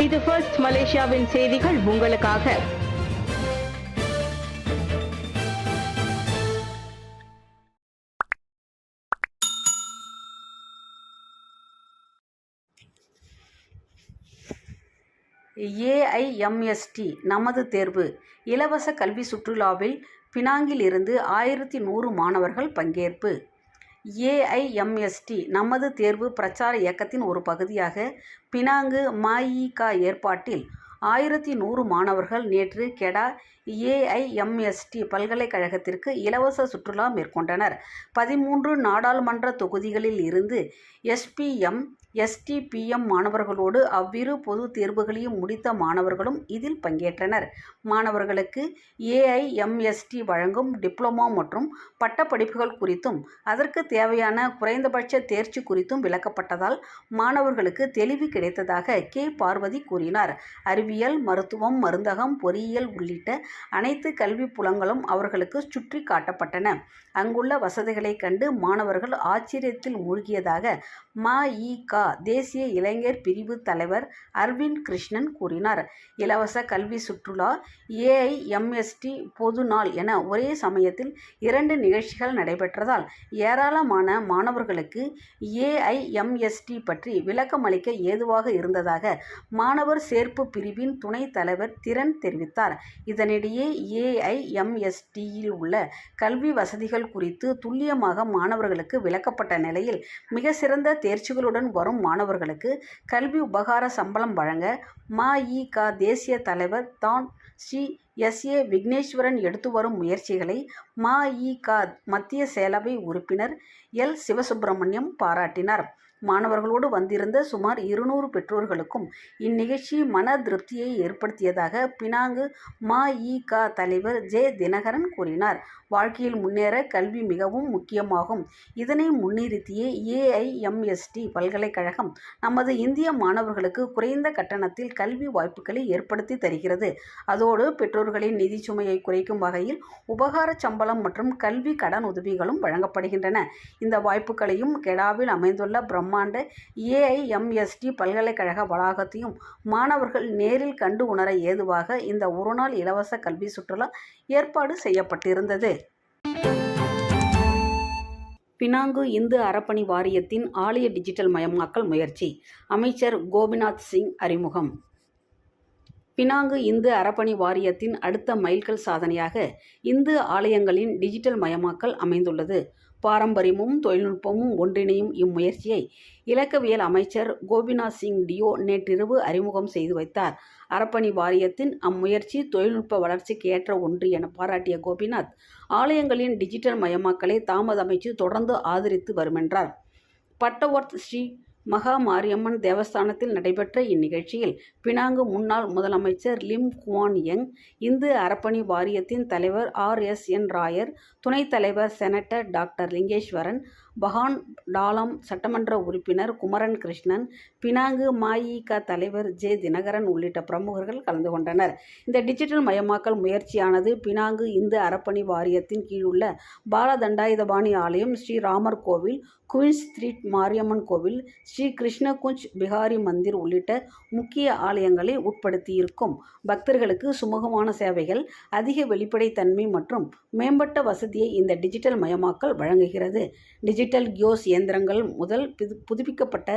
இது ஃபர்ஸ்ட் மலேசியாவின் செய்திகள் உங்களுக்காக. ஏஐஎம்எஸ்டி நமது தேர்வு இலவச கல்வி சுற்றுலாவில் பினாங்கில் இருந்து 1100 மாணவர்கள் பங்கேற்பு. ஏஐஎம்எஸ்டி நமது தேர்வு பிரச்சார இயக்கத்தின் ஒரு பகுதியாக பினாங்கு மஇக ஏற்பாட்டில் 1100 மாணவர்கள் நேற்று கெடா ஏஐஎம்எஸ்டி பல்கலைக்கழகத்திற்கு இலவச சுற்றுலா மேற்கொண்டனர். 13 நாடாளுமன்ற தொகுதிகளில் இருந்து எஸ்பிஎம் எஸ்டிபிஎம் மாணவர்களோடு அவ்விரு பொது தேர்வுகளையும் முடித்த மாணவர்களும் இதில் பங்கேற்றனர். மாணவர்களுக்கு ஏஐஎம்எஸ்டி வழங்கும் டிப்ளமோ மற்றும் பட்டப்படிப்புகள் குறித்தும் அதற்கு தேவையான குறைந்தபட்ச தேர்ச்சி குறித்தும் விளக்கப்பட்டதால் மாணவர்களுக்கு தெளிவு கிடைத்ததாக கே. பார்வதி கூறினார். அறிவியல், மருத்துவம், மருந்தகம், பொறியியல் உள்ளிட்ட அனைத்து கல்வி புலங்களும் அவர்களுக்கு சுற்றி காட்டப்பட்டன. அங்குள்ள வசதிகளை கண்டு மாணவர்கள் ஆச்சரியத்தில் மூழ்கியதாக மஇக தேசிய இளைஞர் பிரிவு தலைவர் அரவிந்த் கிருஷ்ணன் கூறினார். இலவச கல்வி சுற்றுலா, ஏஐஎம்எஸ்டி பொது நாள் என ஒரே சமயத்தில் 2 நிகழ்ச்சிகள் நடைபெற்றதால் ஏராளமான மாணவர்களுக்கு ஏஐஎம்எஸ்டி பற்றி விளக்கமளிக்க ஏதுவாக இருந்ததாக மாணவர் சேர்ப்பு பிரிவின் துணைத் தலைவர் திறன் தெரிவித்தார். இதனிடையே ஏஐஎம்எஸ்டியில் உள்ள கல்வி வசதிகள் குறித்து துல்லியமாக மாணவர்களுக்கு விளக்கப்பட்ட நிலையில் மிக சிறந்த தேர்ச்சிகளுடன் வரும் மாணவர்களுக்கு கல்வி உபகார சம்பளம் வழங்க மஇக தேசிய தலைவர் தான் ஸ்ரீ எஸ்.ஏ. விக்னேஸ்வரன் எடுத்து வரும் முயற்சிகளை மஇக மத்திய செயலவை உறுப்பினர் எல். சிவசுப்பிரமணியம் பாராட்டினார். மாணவர்களோடு வந்திருந்த சுமார் 200 பெற்றோர்களுக்கும் இந்நிகழ்ச்சி மன திருப்தியை ஏற்படுத்தியதாக பினாங்கு மஇக தலைவர் ஜே. தினகரன் கூறினார். வாழ்க்கையில் முன்னேற கல்வி மிகவும் முக்கியமாகும். இதனை முன்னிறுத்தியே ஏஐஎம்எஸ்டி பல்கலைக்கழகம் நமது இந்திய மாணவர்களுக்கு குறைந்த கட்டணத்தில் கல்வி வாய்ப்புகளை ஏற்படுத்தி தருகிறது. அதோடு பெற்றோர்களின் நிதி சுமையை குறைக்கும் வகையில் உபகார சம்பளம் மற்றும் கல்வி கடன் உதவிகளும் வழங்கப்படுகின்றன. இந்த வாய்ப்புகளையும் கெடாவில் அமைந்துள்ள பிரம்மாண்ட ஏஐஎம்எஸ்டி பல்கலைக்கழக வளாகத்தையும் மாணவர்கள் நேரில் கண்டு உணர ஏதுவாக இந்த ஒருநாள் இலவச கல்வி சுற்றுலா ஏற்பாடு செய்யப்பட்டிருந்தது. பினாங்கு இந்து அறப்பணி வாரியத்தின் ஆலய டிஜிட்டல் மயமாக்கல் முயற்சி. அமைச்சர் கோபிநாத் சிங் அறிமுகம். பினாங்கு இந்து அறப்பணி வாரியத்தின் அடுத்த மைல்கல் சாதனையாக இந்து ஆலயங்களின் டிஜிட்டல் மயமாக்கல் அமைந்துள்ளது. பாரம்பரியமும் தொழில்நுட்பமும் ஒன்றிணையும் இம்முயற்சியை இலக்கவியல் அமைச்சர் கோபிநாத் சிங் டியோ நேற்றிரவு அறிமுகம் செய்து வைத்தார். அறப்பணி வாரியத்தின் அம்முயற்சி தொழில்நுட்ப வளர்ச்சிக்கு ஏற்ற ஒன்று என பாராட்டிய கோபிநாத், ஆலயங்களின் டிஜிட்டல் மயமாக்கலை தாமத அமைச்சு தொடர்ந்து ஆதரித்து வருமென்றார். பட்டவர்த் ஸ்ரீ மகா மாரியம்மன் தேவஸ்தானத்தில் நடைபெற்ற இந்நிகழ்ச்சியில் பினாங்கு முன்னாள் முதலமைச்சர் லிம் குவான் யங், இந்து அறப்பணி வாரியத்தின் தலைவர் RSN ராயர், துணைத் தலைவர் senator doctor Lingeswaran, Bagan Dalam சட்டமன்ற உறுப்பினர் குமரன் கிருஷ்ணன், பினாங்கு மஇக தலைவர் ஜே. தினகரன் உள்ளிட்ட பிரமுகர்கள் கலந்து கொண்டனர். இந்த டிஜிட்டல் மயமாக்கல் முயற்சியானது பினாங்கு இந்து அறப்பணி வாரியத்தின் கீழுள்ள பாலதண்டாயுதபாணி ஆலயம், ஸ்ரீ ராமர் கோவில், குயின்ஸ் ஸ்ட்ரீட் மாரியம்மன் கோவில், ஸ்ரீ கிருஷ்ணகுஞ்ச் பிகாரி மந்திர் உள்ளிட்ட முக்கிய ஆலயங்களை உட்படுத்தியிருக்கும். பக்தர்களுக்கு சுமூகமான சேவைகள், அதிக வெளிப்படைத்தன்மை மற்றும் மேம்பட்ட வசதியை இந்த டிஜிட்டல் மயமாக்கல் வழங்குகிறது. டிஜிட்டல் கியோஸ் இயந்திரங்கள் முதல் புதுப்பிக்கப்பட்ட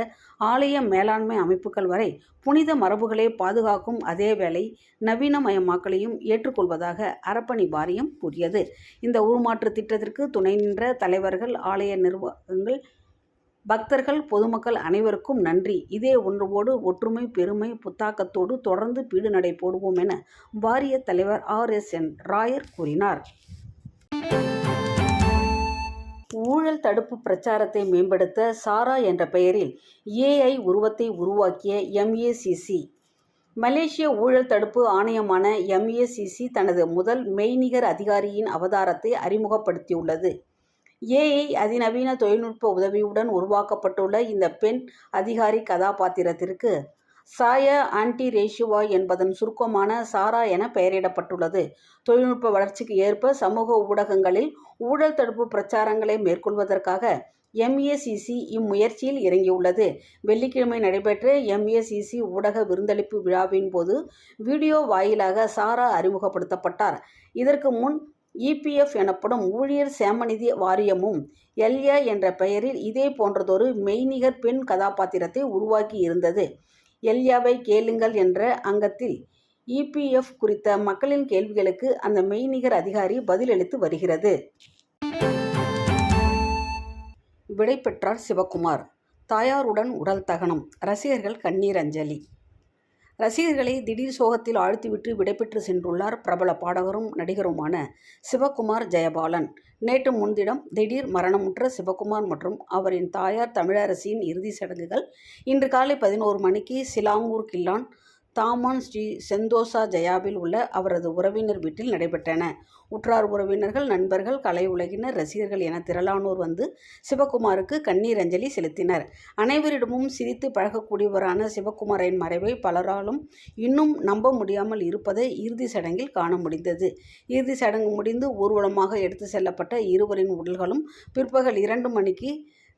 ஆலய மேலாண்மை அமைப்புகள் வரை புனித மரபுகளை பாதுகாக்கும் அதேவேளை நவீனமயமாக்கலையும் ஏற்றுக்கொள்வதாக அறப்பணி வாரியம் கூறியது. இந்த உருமாற்று திட்டத்திற்கு துணை நின்ற தலைவர்கள், ஆலய நிர்வாகங்கள், பக்தர்கள், பொதுமக்கள் அனைவருக்கும் நன்றி. இதே உணர்வோடு ஒற்றுமை, பெருமை, புத்தாக்கத்தோடு தொடர்ந்து பீடுநடை போடுவோம் என வாரிய தலைவர் RSN ராயர் கூறினார். ஊழல் தடுப்பு பிரச்சாரத்தை மேம்படுத்த சாரா என்ற பெயரில் AI உருவத்தை உருவாக்கிய MACC. மலேசிய ஊழல் தடுப்பு ஆணையமான MACC தனது முதல் மெய்நிகர் அதிகாரியின் அவதாரத்தை அறிமுகப்படுத்தியுள்ளது. AI அதிநவீன தொழில்நுட்ப உதவியுடன் உருவாக்கப்பட்டுள்ள இந்த பெண் அதிகாரி கதாபாத்திரத்திற்கு சாயா ஆன்டி ரேஷுவா என்பதன் சுருக்கமான சாரா என பெயரிடப்பட்டுள்ளது. தொழில்நுட்ப வளர்ச்சிக்கு ஏற்ப சமூக ஊடகங்களில் ஊழல் தடுப்பு பிரச்சாரங்களை மேற்கொள்வதற்காக MACC இம்முயற்சியில் இறங்கியுள்ளது. வெள்ளிக்கிழமை நடைபெற்ற MACC ஊடக விருந்தளிப்பு விழாவின் போது வீடியோ வாயிலாக சாரா அறிமுகப்படுத்தப்பட்டார். இதற்கு முன் EPF எனப்படும் ஊழியர் சேமநிதி வாரியமும் எல்யா என்ற பெயரில் இதே போன்றதொரு மெய்நிகர் பெண் கதாபாத்திரத்தை உருவாக்கி இருந்தது. எல்யாவை கேளுங்கள் என்ற அங்கத்தில் EPF குறித்த மக்களின் கேள்விகளுக்கு அந்த மெய்நிகர் அதிகாரி பதிலளித்து வருகிறது. விடை பெற்றார் சிவகுமார். தாயாருடன் உடல் தகனம். ரசிகர்கள் கண்ணீர் அஞ்சலி. ரசிகர்களை திடீர் சோகத்தில் ஆழ்த்திவிட்டு விடைபெற்று சென்றுள்ளார் பிரபல பாடகரும் நடிகருமான சிவகுமார் ஜெயபாலன். நேற்று முன்தினம் திடீர் மரணமுற்ற சிவகுமார் மற்றும் அவரின் தாயார் தமிழரசியின் இறுதி சடங்குகள் இன்று காலை 11 மணிக்கு சிலாங்கூர் கில்லான் தாமான் ஸ்ரீ செந்தோசா ஜெயாவில் உள்ள அவரது உறவினர் வீட்டில் நடைபெற்றன. உற்றார் உறவினர்கள், நண்பர்கள், கலை உலகினர், ரசிகர்கள் என திரளானோர் வந்து சிவகுமாருக்கு கண்ணீர் அஞ்சலி செலுத்தினர். அனைவரிடமும் சிரித்து பழகக்கூடியவரான சிவகுமாரின் மறைவை பலராலும் இன்னும் நம்ப முடியாமல் இருப்பதை இறுதி சடங்கில் காண முடிந்தது. இறுதி சடங்கு முடிந்து ஊர்வலமாக எடுத்து செல்லப்பட்ட இருவரின் உடல்களும் பிற்பகல் 2 மணிக்கு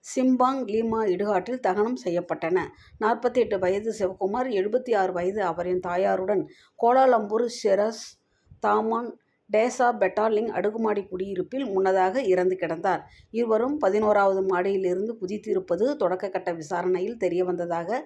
சிம்பாங் லீமா இடுகாட்டில் தகனம் செய்யப்பட்டன. 48 வயது சிவகுமார், 76 வயது அவரின் தாயாருடன் கோலாலம்பூர் ஷெரஸ் தாமான் டேசா பெட்டாலிங் அடுக்குமாடி குடியிருப்பில் முன்னதாக இறந்து கிடந்தார். இருவரும் 11வது மாடியிலிருந்து குதித்திருப்பது தொடக்கக்கட்ட விசாரணையில் தெரியவந்ததாக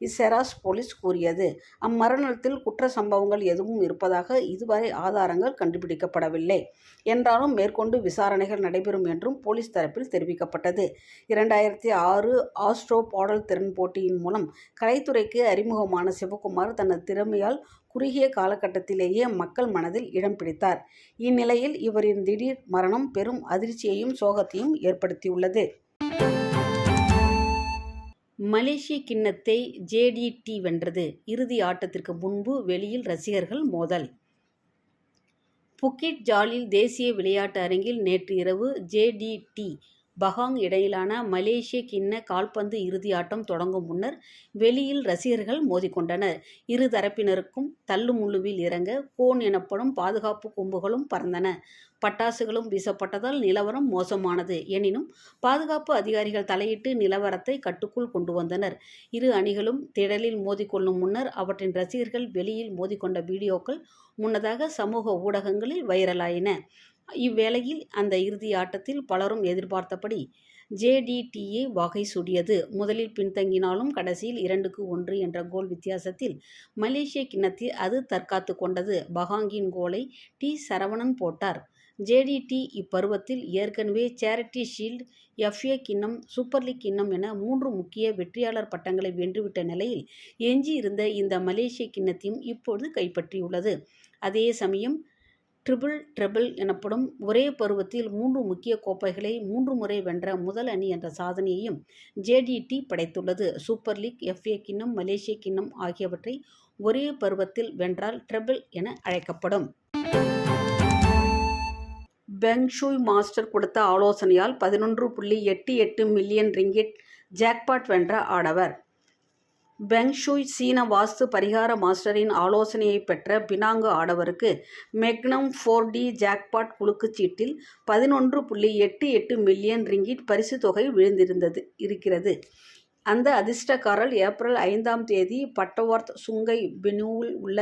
இசெராஸ் போலீஸ் கூறியது. அம்மரணத்தில் குற்ற சம்பவங்கள் எதுவும் இருப்பதாக இதுவரை ஆதாரங்கள் கண்டுபிடிக்கப்படவில்லை என்றாலும் மேற்கொண்டு விசாரணைகள் நடைபெறும் என்றும் போலீஸ் தரப்பில் தெரிவிக்கப்பட்டது. 2006 ஆஸ்ட்ரோ பாடல் திறன் போட்டியின் மூலம் கலைத்துறைக்கு அறிமுகமான சிவகுமார் தனது திறமையால் குறுகிய காலகட்டத்திலேயே மக்கள் மனதில் இடம் பிடித்தார். இந்நிலையில் இவரின் திடீர் மரணம் பெரும் அதிர்ச்சியையும் சோகத்தையும் ஏற்படுத்தியுள்ளது. மலேசிய கிண்ணத்தை JDT வென்றது. இறுதி ஆட்டத்திற்கு முன்பு வெளியில் ரசிகர்கள் மோதல். புக்கிட் ஜாலில் தேசிய விளையாட்டு அரங்கில் நேற்று இரவு JDT பஹாங் இடையிலான மலேசிய கிண்ண கால்பந்து இறுதி ஆட்டம் தொடங்கும் முன்னர் வெளியில் ரசிகர்கள் மோதிக்கொண்டனர். இரு தரப்பினருக்கும் தள்ளுமுள்ளுவில் இறங்க கோன் எனப்படும் பாதுகாப்பு கொம்புகளும் பறந்தன. பட்டாசுகளும் வீசப்பட்டதால் நிலவரம் மோசமானது. எனினும் பாதுகாப்பு அதிகாரிகள் தலையிட்டு நிலவரத்தை கட்டுக்குள் கொண்டு வந்தனர். இரு அணிகளும் திடலில் மோதிக்கொள்ளும் முன்னர் அவற்றின் ரசிகர்கள் வெளியில் மோதிக்கொண்ட வீடியோக்கள் முன்னதாக சமூக ஊடகங்களில் வைரலாயின. இவ்வேளையில் அந்த இறுதி ஆட்டத்தில் பலரும் எதிர்பார்த்தபடி JDTA வகை சூடியது. முதலில் பின்தங்கினாலும் கடைசியில் 2-1 என்ற கோல் வித்தியாசத்தில் மலேசிய கிண்ணத்தை அது தற்காத்து கொண்டது. பஹாங்கின் கோலை சரவணன் போட்டார். JDT இப்பருவத்தில் ஏற்கனவே சேரிட்டி ஷீல்ட், FA கிண்ணம், சூப்பர் லீக் கிண்ணம் என 3 முக்கிய வெற்றியாளர் பட்டங்களை வென்றுவிட்ட நிலையில் எஞ்சியிருந்த இந்த மலேசிய கிண்ணத்தையும் இப்பொழுது கைப்பற்றியுள்ளது. அதே சமயம் ட்ரிபிள் எனப்படும் ஒரே பருவத்தில் 3 முக்கிய கோப்பைகளை 3 முறை வென்ற முதல் அணி என்ற சாதனையையும் JDT படைத்துள்ளது. சூப்பர் லீக், FA கிண்ணம், மலேசிய கிண்ணம் ஆகியவற்றை ஒரே பருவத்தில் வென்றால் ட்ரிபிள் என அழைக்கப்படும். பெங் ஷூய் மாஸ்டர் கொடுத்த ஆலோசனையால் 11.88 மில்லியன் ரிங்கிட் ஜாக்பாட் வென்ற ஆடவர். பெங் ஷூய் சீன வாஸ்து பரிகார மாஸ்டரின் ஆலோசனையை பெற்ற பினாங்கு ஆடவருக்கு மெக்னம் 4D ஜாக்பாட் குலுக்குச்சீட்டில் 11.88 மில்லியன் ரிங்கிட் பரிசு தொகை விழுந்திருக்கிறது. அந்த அதிர்ஷ்டக்காரர் ஏப்ரல் 5ஆம் தேதி பட்டவர்த் சுங்கை பெனுவில் உள்ள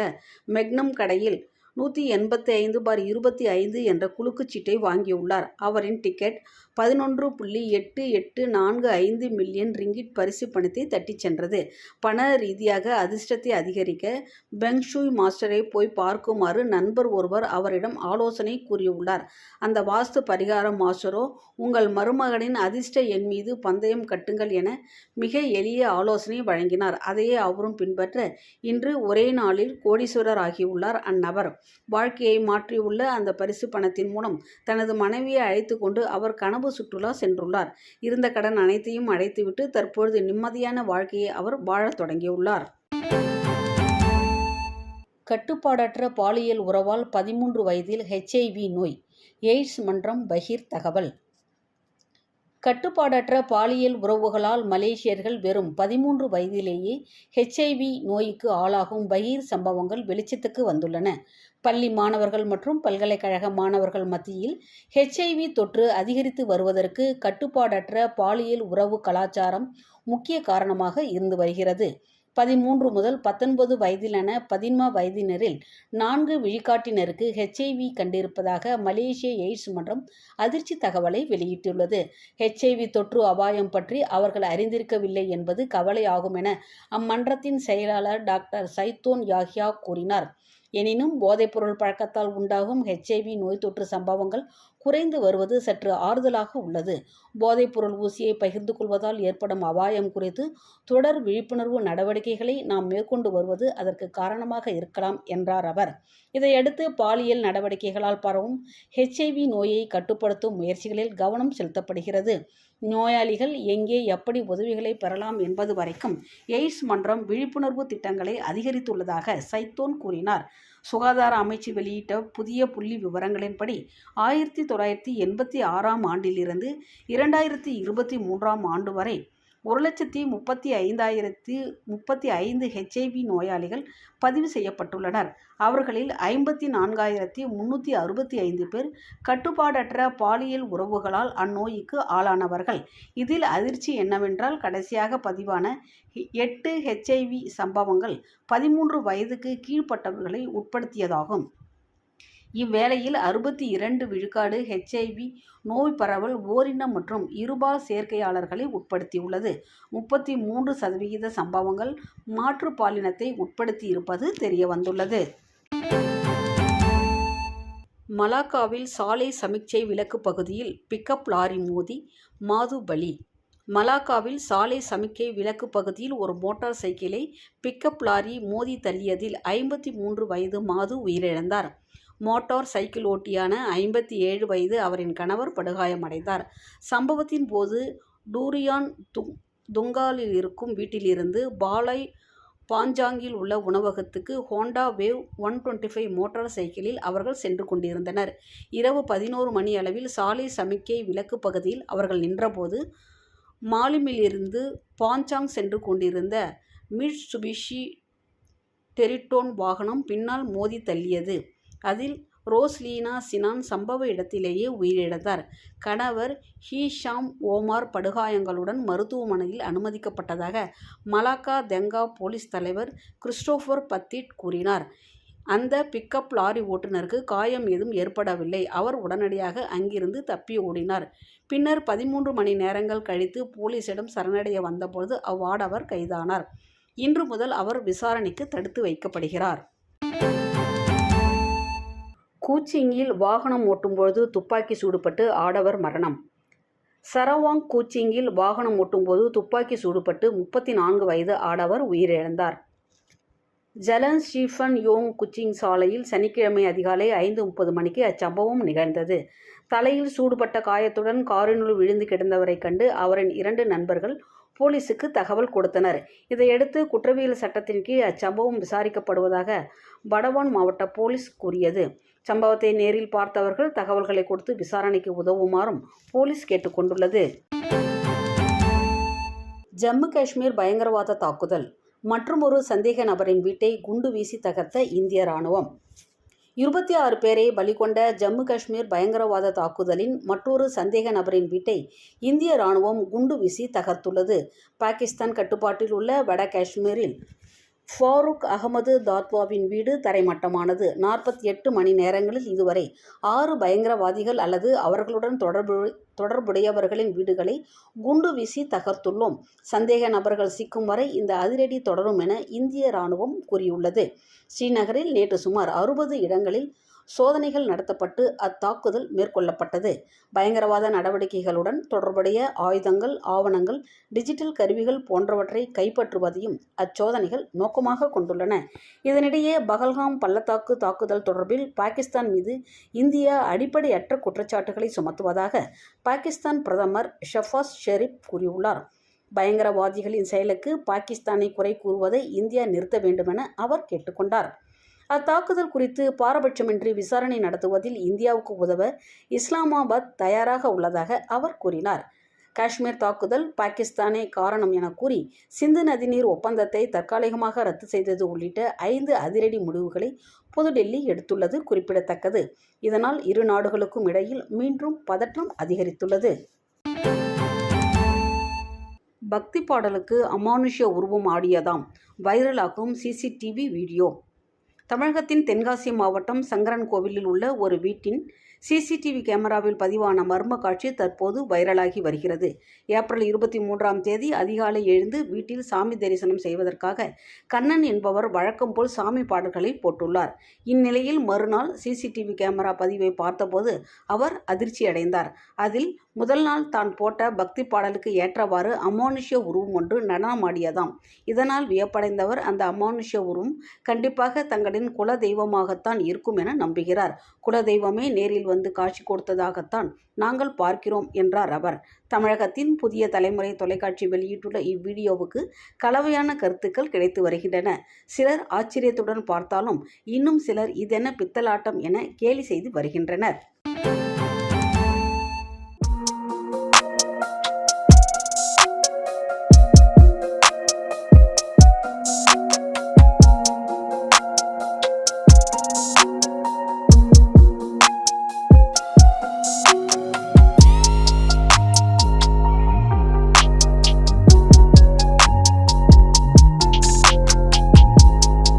மெக்னம் கடையில் 185/25 என்ற குலுக்குச்சீட்டை வாங்கியுள்ளார். அவரின் டிக்கெட் 11.8845 மில்லியன் ரிங்கிட் பரிசு பணத்தை தட்டிச் சென்றது. பண ரீதியாக அதிர்ஷ்டத்தை அதிகரிக்க பெங் ஷூய் மாஸ்டரை போய் பார்க்குமாறு நண்பர் ஒருவர் அவரிடம் ஆலோசனை கூறியுள்ளார். அந்த வாஸ்து பரிகார மாஸ்டரோ உங்கள் மருமகனின் அதிர்ஷ்ட எண் மீது பந்தயம் கட்டுங்கள் என மிக எளிய ஆலோசனை வழங்கினார். அதையே அவரும் பின்பற்ற இன்று ஒரே நாளில் கோடீஸ்வரர் ஆகியுள்ளார் அந்நபர். வாழ்க்கையை மாற்றியுள்ள அந்த பரிசு பணத்தின் மூலம் தனது மனைவியை அழைத்து கொண்டு அவர் கனவு சுற்றுலா சென்றுள்ளார். இருந்த கடன் அனைத்தையும் அடைத்துவிட்டு தற்பொழுது நிம்மதியான வாழ்க்கையை அவர் வாழத் தொடங்கியுள்ளார். கட்டுப்பாடற்ற பாலியல் உறவால் 13 வயதில் HIV நோய். எய்ட்ஸ் மன்றம் பகீர் தகவல். கட்டுப்பாடற்ற பாலியல் உறவுகளால் மலேசியர்கள் வெறும் 13 வயதிலேயே HIV நோய்க்கு ஆளாகும் பகீர் சம்பவங்கள் வெளிச்சத்துக்கு வந்துள்ளன. பள்ளி மாணவர்கள் மற்றும் பல்கலைக்கழக மாணவர்கள் மத்தியில் HIV தொற்று அதிகரித்து வருவதற்கு கட்டுப்பாடற்ற பாலியல் உறவு கலாச்சாரம் முக்கிய காரணமாக இருந்து வருகிறது. 13 முதல் 19 வயதிலான 11 வயதினரில் 4 விழுக்காட்டினருக்கு HIV கண்டிருப்பதாக மலேசிய எய்ட்ஸ் மன்றம் அதிர்ச்சி தகவலை வெளியிட்டுள்ளது. HIV தொற்று அபாயம் பற்றி அவர்கள் அறிந்திருக்கவில்லை என்பது கவலையாகும் என அம்மன்றத்தின் செயலாளர் டாக்டர் சைத்தோன் யாஹ்யா கூறினார். எனினும் போதைப்பொருள் பழக்கத்தால் உண்டாகும் HIV நோய் தொற்று சம்பவங்கள் குறைந்து வருவது சற்று ஆறுதலாக உள்ளது. போதைப்பொருள் ஊசியை பகிர்ந்து கொள்வதால் ஏற்படும் அபாயம் குறித்து தொடர் விழிப்புணர்வு நடவடிக்கைகளை நாம் மேற்கொண்டு வருவது அதற்கு காரணமாக இருக்கலாம் என்றார் அவர். இதையடுத்து பாலியல் நடவடிக்கைகளால் பரவும் HIV நோயை கட்டுப்படுத்தும் முயற்சிகளில் கவனம் செலுத்தப்படுகிறது. நோயாளிகள் எங்கே எப்படி உதவிகளை பெறலாம் என்பது வரைக்கும் எய்ட்ஸ் மன்றம் விழிப்புணர்வு திட்டங்களை அதிகரித்துள்ளதாக சைத்தோன் கூறினார். சுகாதார அமைச்சு வெளியிட்ட புதிய புள்ளி விவரங்களின்படி 1986ஆம் ஆண்டிலிருந்து 2023ஆம் ஆண்டு வரை 1,35,035 HIV நோயாளிகள் பதிவு செய்யப்பட்டுள்ளனர். அவர்களில் 54,365 பேர் கட்டுப்பாடற்ற பாலியல் உறவுகளால் அந்நோய்க்கு ஆளானவர்கள். இதில் அதிர்ச்சி என்னவென்றால் கடைசியாக பதிவான 8 HIV சம்பவங்கள் 13 வயதுக்கு கீழ்ப்பட்டவர்களை உட்படுத்தியதாகும். இவ்வேளையில் 62 விழுக்காடு HIV நோய் பரவல் ஓரின மற்றும் இருபால் சேர்க்கையாளர்களை உட்படுத்தியுள்ளது. 33% சம்பவங்கள் மாற்று பாலினத்தை உட்படுத்தியிருப்பது தெரியவந்துள்ளது. மலாக்காவில் சாலை சமிக்ஞை விலக்கு பகுதியில் பிக்கப் லாரி மோதி மாது பலி. மலாக்காவில் சாலை சமிக்ஞை விலக்கு பகுதியில் ஒரு மோட்டார் சைக்கிளை பிக்கப் லாரி மோதி தள்ளியதில் 53 வயது மாது உயிரிழந்தார். மோட்டார் சைக்கிள் ஓட்டியான 57 வயது அவரின் கணவர் படுகாயமடைந்தார். சம்பவத்தின் போது டூரியான் துங்காலில் இருக்கும் வீட்டிலிருந்து பாலாய் பாஞ்சாங்கில் உள்ள உணவகத்துக்கு ஹோண்டா வேவ் 125 மோட்டார் சைக்கிளில் அவர்கள் சென்று கொண்டிருந்தனர். இரவு 11 மணி அளவில் சாலை சமிக்ஞை விலக்கு பகுதியில் அவர்கள் நின்றபோது மாலிமிலிருந்து பாஞ்சாங் சென்று கொண்டிருந்த மிட்சுபிஷி டெரிட்டோன் வாகனம் பின்னால் மோதி தள்ளியது. அதில் ரோஸ்லீனா சினான் சம்பவ இடத்திலேயே உயிரிழந்தார். கணவர் ஹீஷாம் ஓமார் படுகாயங்களுடன் மருத்துவமனையில் அனுமதிக்கப்பட்டதாக மலாக்கா தெங்கா போலீஸ் தலைவர் கிறிஸ்டோபர் பத்திட் கூறினார். அந்த பிக்கப் லாரி ஓட்டுநருக்கு காயம் ஏதும் ஏற்படவில்லை. அவர் உடனடியாக அங்கிருந்து தப்பி ஓடினார். பின்னர் 13 மணி நேரங்கள் கழித்து போலீசிடம் சரணடைய வந்தபோது அவ்வாடவர் கைதானார். இன்று முதல் அவர் விசாரணைக்கு தடுத்து வைக்கப்படுகிறார். கூச்சிங்கில் வாகனம் ஓட்டும்போது துப்பாக்கி சூடுபட்டு ஆடவர் மரணம். சரவாங் கூச்சிங்கில் வாகனம் ஓட்டும்போது துப்பாக்கி சூடுபட்டு 34 வயது ஆடவர் உயிரிழந்தார். ஜலன் ஸ்டீஃபன் யோங் குச்சிங் சாலையில் சனிக்கிழமை அதிகாலை 5:30 மணிக்கு அச்சம்பவம் நிகழ்ந்தது. தலையில் சூடுபட்ட காயத்துடன் காரினுள் விழுந்து கிடந்தவரை கண்டு அவரின் 2 நண்பர்கள் போலீசுக்கு தகவல் கொடுத்தனர். இதையடுத்து குற்றவியல் சட்டத்தின் கீழ் அச்சம்பவம் விசாரிக்கப்படுவதாக படவான் மாவட்ட போலீஸ் கூறியது. சம்பவத்தை நேரில் பார்த்தவர்கள் தகவல்களை கொடுத்து விசாரணைக்கு உதவுமாறும் போலீஸ் கேட்டுக்கொண்டுள்ளது. ஜம்மு காஷ்மீர் பயங்கரவாத தாக்குதல். மற்றுமொரு சந்தேக நபரின் வீட்டை குண்டு வீசி தகர்த்த இந்திய ராணுவம். 26 பேரை பலி கொண்ட ஜம்மு காஷ்மீர் பயங்கரவாத தாக்குதலின் மற்றொரு சந்தேக நபரின் வீட்டை இந்திய ராணுவம் குண்டு வீசி தகர்த்துள்ளது. பாகிஸ்தான் கட்டுப்பாட்டில் உள்ள வட காஷ்மீரில் ஃபாரூக் அகமது தாத்வாவின் வீடு தரைமட்டமானது. 48 மணி நேரங்களில் இதுவரை 6 பயங்கரவாதிகள் அல்லது அவர்களுடன் தொடர்புடையவர்களின் வீடுகளை குண்டு வீசி தகர்த்துள்ளோம். சந்தேக நபர்கள் சிக்கும் வரை இந்த அதிரடி தொடரும் என இந்திய ராணுவம் கூறியுள்ளது. ஸ்ரீநகரில் நேற்று சுமார் 60 இடங்களில் சோதனைகள் நடத்தப்பட்டு அத்தாக்குதல் மேற்கொள்ளப்பட்டது. பயங்கரவாத நடவடிக்கைகளுடன் தொடர்புடைய ஆயுதங்கள், ஆவணங்கள், டிஜிட்டல் கருவிகள் போன்றவற்றை கைப்பற்றுவதையும் அச்சோதனைகள் நோக்கமாக கொண்டுள்ளன. இதனிடையே பகல்காம் பள்ளத்தாக்கு தாக்குதல் தொடர்பில் பாகிஸ்தான் மீது இந்தியா அடிப்படையற்ற குற்றச்சாட்டுகளை சுமத்துவதாக பாகிஸ்தான் பிரதமர் ஷஃபாஸ் ஷெரீப் கூறியுள்ளார். பயங்கரவாதிகளின் செயலுக்கு பாகிஸ்தானை குறை கூறுவதை இந்தியா நிறுத்த வேண்டுமென அவர் கேட்டுக்கொண்டார். அத்தாக்குதல் குறித்து பாரபட்சமின்றி விசாரணை நடத்துவதில் இந்தியாவுக்கு உதவ இஸ்லாமாபாத் தயாராக உள்ளதாக அவர் கூறினார். காஷ்மீர் தாக்குதல் பாகிஸ்தானே காரணம் என கூறி சிந்து நதிநீர் ஒப்பந்தத்தை தற்காலிகமாக ரத்து செய்தது உள்ளிட்ட 5 அதிரடி முடிவுகளை புதுடெல்லி எடுத்துள்ளது குறிப்பிடத்தக்கது. இதனால் இரு நாடுகளுக்கும் இடையில் மீண்டும் பதற்றம் அதிகரித்துள்ளது. பக்தி பாடலுக்கு அமானுஷ்ய உருவம் ஆடியதாம் வைரலாகும் சிசிடிவி வீடியோ. தமிழகத்தின் தென்காசி மாவட்டம் சங்கரன் கோவிலில் உள்ள ஒரு வீட்டின் சிசிடிவி கேமராவில் பதிவான மர்ம காட்சி தற்போது வைரலாகி வருகிறது. ஏப்ரல் 23ஆம் தேதி அதிகாலை எழுந்து வீட்டில் சாமி தரிசனம் செய்வதற்காக கண்ணன் என்பவர் வழக்கம் போல் சாமி பாடல்களை போட்டுள்ளார். இந்நிலையில் மறுநாள் சிசிடிவி கேமரா பதிவை பார்த்தபோது அவர் அதிர்ச்சியடைந்தார். அதில் முதல் நாள் தான் போட்ட பக்தி பாடலுக்கு ஏற்றவாறு அமானுஷ்ய உருவம் ஒன்று நடனமாடியதாம். இதனால் வியப்படைந்தவர் அந்த அமானுஷ்ய உருவம் கண்டிப்பாக தங்களின் குல தெய்வமாகத்தான் இருக்கும் என நம்புகிறார். குல தெய்வமே நேரில் வந்து காட்சி கொடுத்ததாகத்தான் நாங்கள் பார்க்கிறோம் என்றார் அவர். தமிழகத்தின் புதிய தலைமுறை தொலைக்காட்சி வெளியிட்டுள்ள இவ்வீடியோவுக்கு கலவையான கருத்துக்கள் கிடைத்து வருகின்றன. சிலர் ஆச்சரியத்துடன் பார்த்தாலும் இன்னும் சிலர் இதென்ன பித்தலாட்டம் என கேலி செய்து வருகின்றனர்.